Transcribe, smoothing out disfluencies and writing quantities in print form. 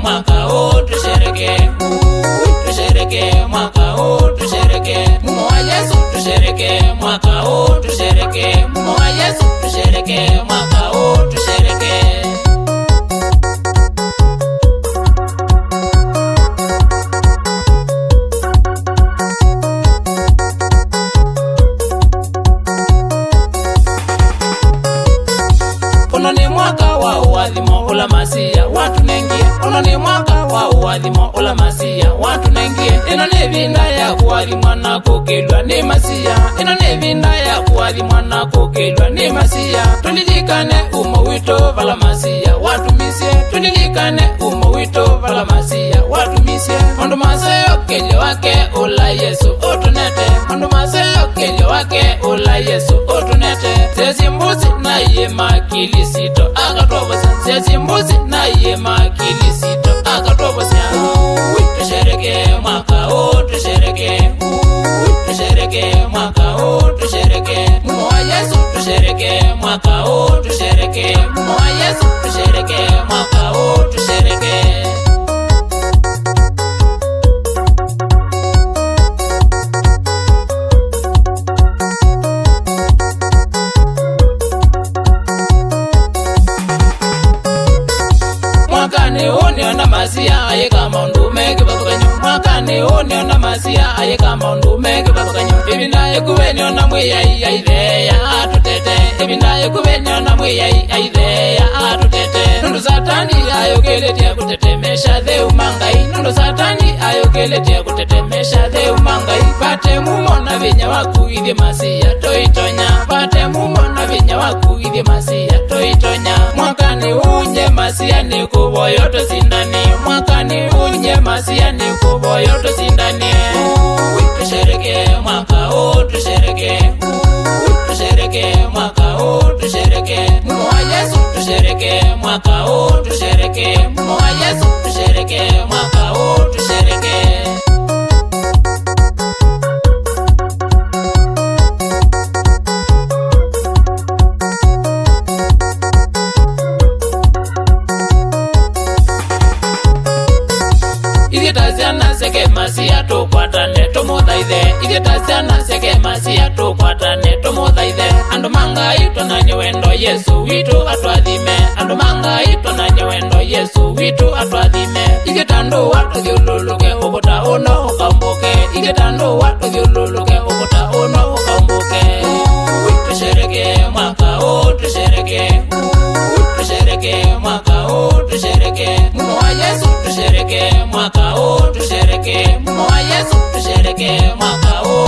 mwaka huu tushereke, tushereke mwaka huu tushereke, mumo wa Yesu tushereke mwaka huu tushereke, mumo wa Yesu tushereke mwaka huu tushereke. Uno ni mwaka wa uadhimo ula masia watu nengie, uno ni mwaka wa uadhimo ula masia watu nengie. Ino ni vinda ya kuadhimwa na kukilwa ni masia, ino ni vinda ya kuadhimwa na kukilwa ni masia. Tulilikane umo wito vala masia watu misie, tulilikane umo wito vala masia watu misie. Mundu masayo kelyo wake ula Yesu otunete, mundu masayo kelyo wake ula Yesu otunete. Sesi mbuzi na iye makilisito akatobosia, sesi mbuzi na iye makilisito akatobosia. Tushereke mwaka huu tushereke, tushereke mwaka huu tushereke, mumo wa Yesu tushereke mwaka huu tushereke, mumo wa Yesu tushereke mwaka huu tushereke. Mwakani uniona masia aye kama ndume kibabukanyo, mwakani uniona masia aye kama ndume kibabukanyo. Ibindaye kubeniona mwiyai aitheya atutete, ibindaye kubeniona mwiyai aitheya atutete. Nundu satani ayokeletia kutetemesha theu mangai, nundu satani ayokeletia kutetemesha theu mangai. Pate mumo na vinya waku ithie masia toitonya, pate mumo na vinya waku ithie masia toitonya. Mwakani unye masia ni kuboyo tosindani, mwakani unye masia ni kuboyo tosindani. Tushereke mwaka huu tushereke, tushereke mwaka huu tushereke, mumo wa Yesu tushereke mwaka huu tushereke, mumo wa Yesu tushereke mwaka huu tushereke. Itasiana seke masia tukwatane tumuthaithe, itasiana seke masia tukwatane tumuthaithe. Andu manga ito na nyewendo Yesu witu atwathime, andu manga ito na nyewendo Yesu witu atwathime. Igitandu watu thiululuke ukuta uno ukambuke, igitandu watu thiululuke ukuta uno ukambuke. Tushereke mwaka huu tushereke, tushereke mwaka huu tushereke, mumo wa Yesu tushereke mwaka huu tushereke, mumo wa Yesu tushereke mwaka huu